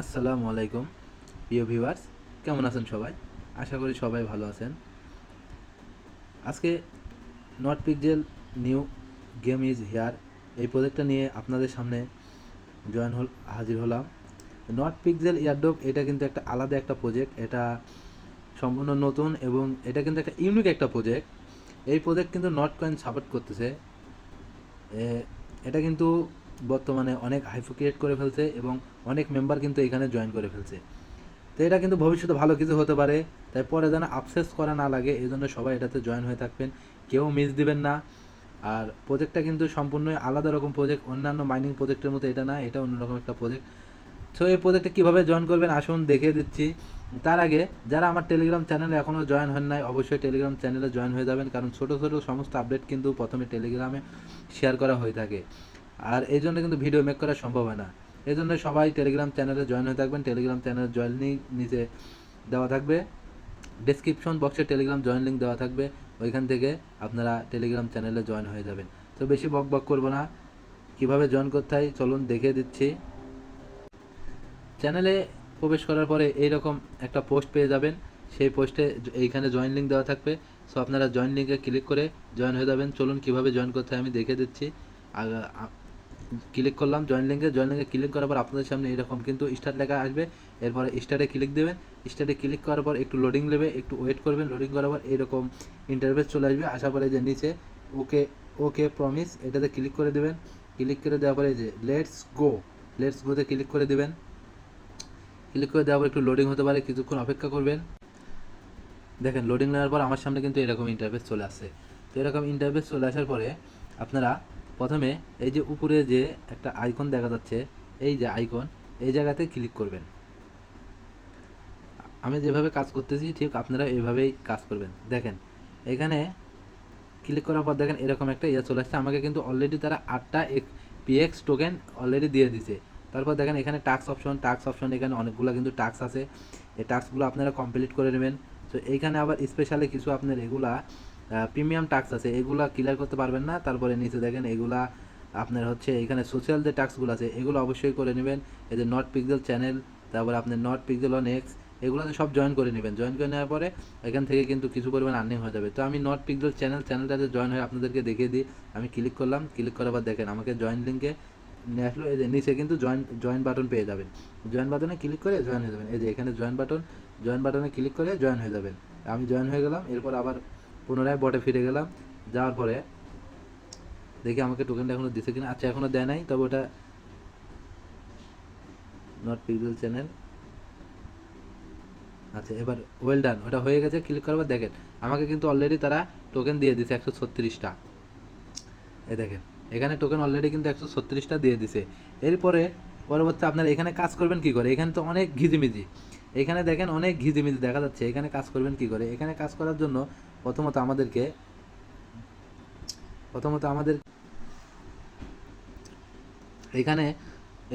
আসসালামু আলাইকুম প্রিয় ভিউয়ার্স, কেমন আছেন সবাই? আশা করি সবাই ভালো আছেন। আজকে not pixel new game is here এই প্রজেক্টটা নিয়ে আপনাদের সামনে হাজির হলাম। নট পিক্সেল এয়ারড্রপ এটা কিন্তু একটা আলাদা একটা প্রজেক্ট। এটা সম্পূর্ণ নতুন এবং এটা কিন্তু একটা ইউনিক একটা প্রজেক্ট। এই প্রজেক্ট কিন্তু নট কয়েন সাপোর্ট করতেছে। এটা কিন্তু বর্তমানে অনেক হাইপ ক্রিয়েট করে ফেলছে এবং অনেক মেম্বার কিন্তু এখানে জয়েন করে ফেলছে। তো এটা কিন্তু ভবিষ্যতে ভালো কিছু হতে পারে, তাই পরে যেন আফসোস করা না লাগে এই জন্য সবাই এটাতে জয়েন হয়ে থাকবেন, কেউ মিস দিবেন না। আর প্রজেক্টটা কিন্তু সম্পূর্ণই আলাদা রকম প্রজেক্ট, অন্যান্য মাইনিং প্রজেক্টের মতো এটা না, এটা অন্যরকম একটা প্রজেক্ট। সো এই প্রজেক্টে কীভাবে জয়েন করবেন আসুন দেখিয়ে দিচ্ছি। তার আগে যারা আমার টেলিগ্রাম চ্যানেলে এখনও জয়েন হন নাই, অবশ্যই টেলিগ্রাম চ্যানেলে জয়েন হয়ে যাবেন, কারণ ছোটো ছোটো সমস্ত আপডেট কিন্তু প্রথমে টেলিগ্রামে শেয়ার করা হয়ে থাকে। আর এই জন্য কিন্তু ভিডিও মেক করা সম্ভব হয় না। এই জন্য সবাই টেলিগ্রাম চ্যানেলে জয়েন হয়ে থাকবেন। টেলিগ্রাম চ্যানেল জয়েন লিঙ্ক নিচে দেওয়া থাকবে, ডেসক্রিপশন বক্সে টেলিগ্রাম জয়েন লিঙ্ক দেওয়া থাকবে, ওইখান থেকে আপনারা টেলিগ্রাম চ্যানেলে জয়েন হয়ে যাবেন। তো বেশি বক বক করবো না, কীভাবে জয়েন করতে হয় চলুন দেখিয়ে দিচ্ছি। চ্যানেলে প্রবেশ করার পরে এইরকম একটা পোস্ট পেয়ে যাবেন, সেই পোস্টে এইখানে জয়েন লিঙ্ক দেওয়া থাকবে। সো আপনারা জয়েন লিঙ্কে ক্লিক করে জয়েন হয়ে যাবেন। চলুন কীভাবে জয়েন করতে হয় আমি দেখিয়ে দিচ্ছি। ক্লিক করলাম জয়েন লিঙ্কে ক্লিক করার পর আপনাদের সামনে এরকম কিন্তু স্টার্ট লেখা আসবে। এরপরে স্টার্টে ক্লিক দেবেন। স্টার্টে ক্লিক করার পর একটু লোডিং নেবে, একটু ওয়েট করবেন। লোডিং করার পর এরকম ইন্টারফেস চলে আসবে। আসার পরে যে নিচে ওকে ওকে প্রমিস এটাতে ক্লিক করে দেবেন। ক্লিক করে দেওয়ার পরে যে লেটস গোতে ক্লিক করে দেবেন। ক্লিক করে দেওয়ার পর একটু লোডিং হতে পারে, কিছুক্ষণ অপেক্ষা করবেন। দেখেন লোডিং নেওয়ার পর আমার সামনে কিন্তু এরকম ইন্টারফেস চলে আসছে। তো এরকম ইন্টারফেস চলে আসার পরে আপনারা প্রথমে এই যে উপরে যে একটা আইকন দেখা যাচ্ছে, এই যে আইকন, এই জায়গাতে ক্লিক করবেন। আমি যেভাবে কাজ করতেছি ঠিক আপনারা এইভাবেই কাজ করবেন। দেখেন এখানে ক্লিক করার পর দেখেন এরকম একটা চলে আসছে। আমাকে কিন্তু অলরেডি তারা 8টা পিএক্স টোকেন অলরেডি দিয়ে দিছে। তারপর দেখেন এখানে টাস্ক অপশন এখানে অনেকগুলো কিন্তু টাস্ক আছে। এই টাস্কগুলো আপনারা কমপ্লিট করে নেবেন। তো এইখানে আবার স্পেশালি কিছু আপনার এগুলা প্রিমিয়াম টাস্ক আছে, এগুলা ক্লিয়ার করতে পারবেন না। তারপরে নিচে দেখেন এগুলা আপনার হচ্ছে এখানে সোশ্যাল যে টাস্কগুলো আছে এগুলো অবশ্যই করে নেবেন। এই যে নট পিক্সেল চ্যানেল, তারপরে আপনার নট পিক্সেল অন এক্স, এগুলোতে সব জয়েন করে নেবেন। জয়েন করে নেওয়ার পরে এখান থেকে কিন্তু কিছু পরিমাণ আর্নিং হয়ে যাবে। তো আমি নট পিক্সেল চ্যানেলটাতে জয়েন হয়ে আপনাদেরকে দেখিয়ে দিই। আমি ক্লিক করলাম, ক্লিক করার পর দেখেন আমাকে জয়েন লিঙ্কে নিয়ে আসলো। এই যে নিচে কিন্তু জয়েন বাটন পেয়ে যাবেন। জয়েন বাটনে ক্লিক করে জয়েন হয়ে যাবেন। এই যে এখানে জয়েন বাটনে ক্লিক করে জয়েন হয়ে যাবেন। আমি জয়েন হয়ে গেলাম। এরপর আবার পুনরায় বটে ফিরে গেলাম। যাওয়ার পরে দেখি আমাকে টোকেনটা এখনও দিছে কিনা। আচ্ছা এখনও দেয় নাই, তবে ওটা নট পিক্সেল চ্যানেল। আচ্ছা এবার ওয়েল ডান, ওটা হয়ে গেছে। ক্লিক করবার দেখেন আমাকে কিন্তু অলরেডি তারা টোকেন দিয়ে দিছে 136টা। এই দেখেন এখানে টোকেন অলরেডি কিন্তু 136টা দিয়ে দিছে। এরপরে পরবর্তী আপনারা এখানে কাজ করবেন কি করে, এখানে তো অনেক ঘিজিমিজি, এখানে দেখেন অনেক ঘিজিমিজি দেখা যাচ্ছে। এখানে কাজ করবেন কি করে, এখানে কাজ করার জন্য প্রথমত আমাদের এখানে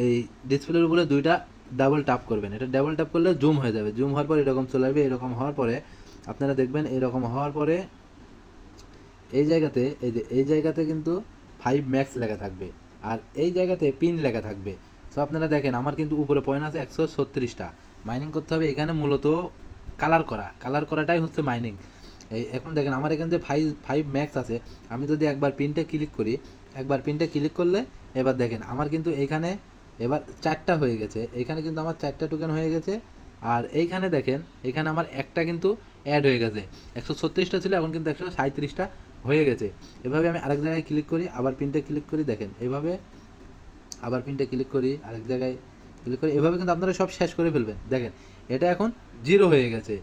এই ডিসপ্লের উপরে দুইটা ডাবল ট্যাপ করবেন। এটা ডাবল ট্যাপ করলে জুম হয়ে যাবে। জুম হওয়ার পর এরকম চলে আসবে। এরকম হওয়ার পরে আপনারা দেখবেন এরকম হওয়ার পরে এই জায়গাতে কিন্তু 5 ম্যাক্স লেখা থাকবে, আর এই জায়গাতে পিন লেখা থাকবে। সো আপনারা দেখেন আমার কিন্তু উপরে পয়েন্ট আছে 136টা। মাইনিং করতে হবে এখানে, মূলত কালার করাটাই হচ্ছে মাইনিং। এখন দেখেন আমার এখানে যে 5 ম্যাক্স আছে, আমি যদি একবার পিনটা ক্লিক করলে এবার দেখেন আমার কিন্তু এখানে এবার 4টা হয়ে গেছে। এখানে কিন্তু আমার 4টা টোকেন হয়ে গেছে। আর এইখানে দেখেন এখানে আমার একটা কিন্তু অ্যাড হয়ে গেছে। 136টা ছিল, এখন কিন্তু 137টা হয়ে গেছে। এভাবে আমি আরেক জায়গায় ক্লিক করি, আবার পিনটা ক্লিক করি, দেখেন এভাবে আবার পিনটা ক্লিক করি, আরেক জায়গায় ক্লিক করি, এভাবে কিন্তু আপনারা সব শেষ করে ফেলবেন। দেখেন এটা এখন জিরো হয়ে গেছে।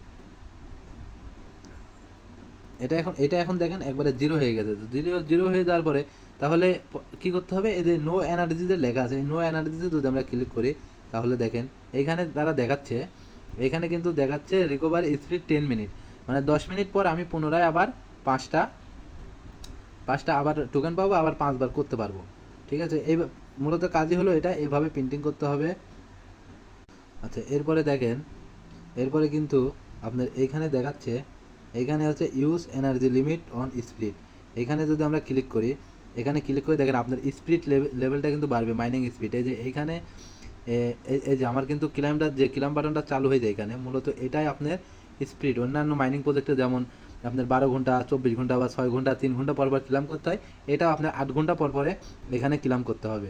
এটা এখন দেখেন একবারে জিরো হয়ে গেছে। জিরো জিরো হয়ে যাওয়ার পরে তাহলে কি করতে হবে, এই যে নো এনার্জিতে লেখা আছে, নো এনার্জিতে যদি আমরা ক্লিক করি তাহলে দেখেন এইখানে তারা দেখাচ্ছে, এখানে কিন্তু দেখাচ্ছে রিকভারি স্পিড 10 মিনিট, মানে 10 মিনিট পর আমি পুনরায় আবার পাঁচটা পাঁচটা আবার টোকেন পাবো, আবার 5বার করতে পারবো। ঠিক আছে, এই মূলত কাজই হলো এটা, এইভাবে প্রিন্টিং করতে হবে। আচ্ছা এরপরে দেখেন, এরপরে কিন্তু আপনার এইখানে দেখাচ্ছে, এইখানে হচ্ছে use energy limit on split. এখানে যদি আমরা ক্লিক করি, এখানে ক্লিক করে দেখেন আপনার স্পিড লেভেলটা কিন্তু বাড়বে, মাইনিং স্পিড। এই যে এই যে আমার কিন্তু ক্লাইম বাটনটা চালু হয়ে যায় এখানে, মূলত এটাই আপনার স্পিড। অন্যান্য মাইনিং প্রজেক্টে যেমন আপনার 12 ঘন্টা, 24 ঘন্টা বা 6 ঘন্টা, 3 ঘন্টা পর পর ক্লাম করতে হয়, এটাও আপনার 8 ঘন্টা পর পরে এখানে ক্লাম করতে হবে।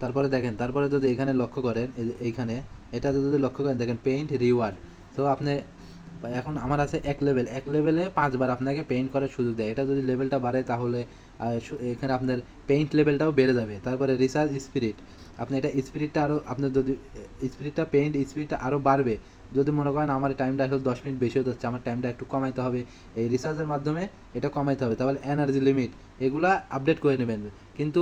তারপরে দেখেন, তারপরে যদি এখানে লক্ষ্য করেন, এইখানে এটা যদি লক্ষ্য করেন, দেখেন পেইন্ট রিওয়ার্ড। তো আপনি এখন আমার আছে 1 লেভেলে 5 বার আপনাকে পেইন্ট করার সুযোগ দেয়। এটা যদি লেভেলটা বাড়ে তাহলে এখানে আপনার পেইন্ট লেভেলটাও বেড়ে যাবে। তারপরে রিসার্চ স্পিরিট, আপনি এটা স্পিরিটটা আরও আপনার যদি পেইন্ট স্পিরিটটা আরও বাড়বে। যদি মনে করেন আমার টাইমটা আসলে 10 মিনিট বেশি হতে হচ্ছে, আমার টাইমটা একটু কমাইতে হবে, এই রিসার্চের মাধ্যমে এটা কমাইতে হবে। তাহলে এনার্জি লিমিট এগুলা আপডেট করে নেবেন, কিন্তু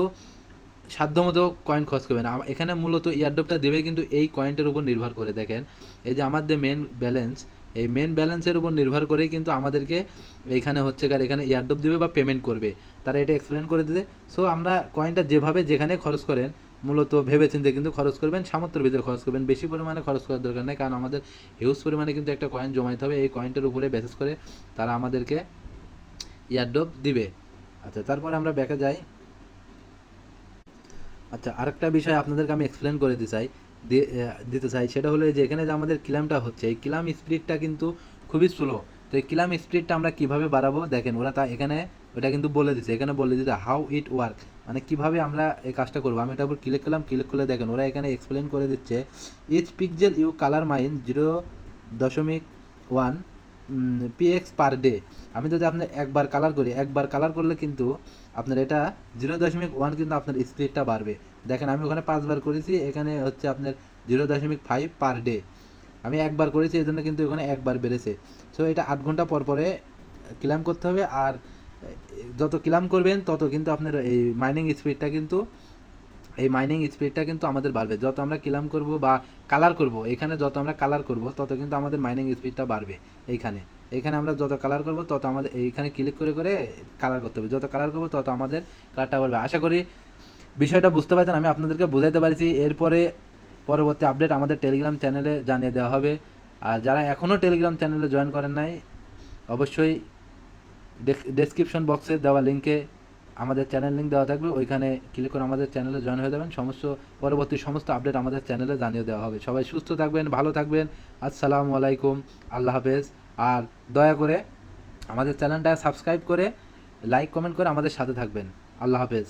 সাধ্যমতো কয়েন খরচ করবেন। এখানে মূলত ইয়ারড্রপটা দেবে কিন্তু এই কয়েনটার উপর নির্ভর করে। দেখেন এই যে আমার যে মেন ব্যালেন্স, এই মেন ব্যালেন্সের উপর নির্ভর করেই কিন্তু আমাদেরকে এইখানে হচ্ছে এখানে ইয়ারড্রপ দেবে বা পেমেন্ট করবে, তারা এটা এক্সপ্লেন করে দিতে। সো আমরা কয়েনটা যেভাবে যেখানে খরচ করেন মূলত ভেবেচিন্তে কিন্তু খরচ করবেন, সামর্থ্যের ভিতরে খরচ করবেন, বেশি পরিমাণে খরচ করার দরকার নেই, কারণ আমাদের হিউজ পরিমাণে কিন্তু একটা কয়েন জমাইতে হবে। এই কয়েনটার উপরে বেসিস করে তারা আমাদেরকে ইয়ারড্রপ দিবে। আচ্ছা, তারপরে আমরা ব্যাকে যাই। আচ্ছা, আরেকটা বিষয় আপনাদেরকে আমি এক্সপ্লেন করে দিতে চাই, সেটা হলো যে এখানে যে আমাদের ক্লামটা হচ্ছে, এই ক্লাম স্পিডটা কিন্তু খুবই স্লো। তো এই ক্লাম স্পিডটা আমরা কিভাবে বাড়াবো, দেখেন ওরা এখানে ওটা কিন্তু বলে দিচ্ছে, এখানে বলে দিচ্ছে হাউ ইট ওয়ার্ক, মানে কিভাবে আমরা এই কাজটা করবো। আমি এটার উপর ক্লিক করলাম, ক্লিক করলে দেখেন ওরা এখানে এক্সপ্লেন করে দিচ্ছে, each pixel you colour mine 0.1 PX per day. আমি যদি আপনার একবার কালার করলে কিন্তু আপনার এটা 0.1 কিন্তু আপনার স্পিডটা বাড়বে। দেখেন আমি ওখানে 5 বার করেছি, এখানে হচ্ছে আপনার 0.5 পার ডে। আমি একবার করেছি এই জন্য কিন্তু ওখানে একবার বেড়েছে। সো এটা 8 ঘন্টা পর পরে ক্লাম করতে হবে, আর যত ক্লাম করবেন তত কিন্তু আপনার এই মাইনিং স্পিডটা কিন্তু আমাদের বাড়বে। যত আমরা ক্লাম করব বা কালার করব, এখানে যত আমরা কালার করব তত কিন্তু আমাদের মাইনিং স্পিডটা বাড়বে। এইখানে আমরা যত কালার করব তত আমাদের এইখানে ক্লিক করে করে কালার করতে হবে, যত কালার করব তত আমাদের কালারটা বাড়বে। আশা করি বিষয়টা বুঝতে পারছেন, আমি আপনাদেরকে বুঝাইতে পারছি। এরপরে পরবর্তী আপডেট আমাদের টেলিগ্রাম চ্যানেলে জানিয়ে দেওয়া হবে। আর যারা এখনও টেলিগ্রাম চ্যানেলে জয়েন করেন নাই, অবশ্যই ডেসক্রিপশন বক্সে দেওয়া লিঙ্কে আমাদের চ্যানেল লিঙ্ক দেওয়া থাকবে, ওইখানে ক্লিক করে আমাদের চ্যানেলে জয়েন হয়ে যাবেন। পরবর্তী সমস্ত আপডেট আমাদের চ্যানেলে জানিয়ে দেওয়া হবে। সবাই সুস্থ থাকবেন, ভালো থাকবেন। আসসালামু আলাইকুম, আল্লাহ হাফেজ। আর দয়া করে আমাদের চ্যানেলটা সাবস্ক্রাইব করে লাইক কমেন্ট করে আমাদের সাথে থাকবেন। আল্লাহ হাফেজ।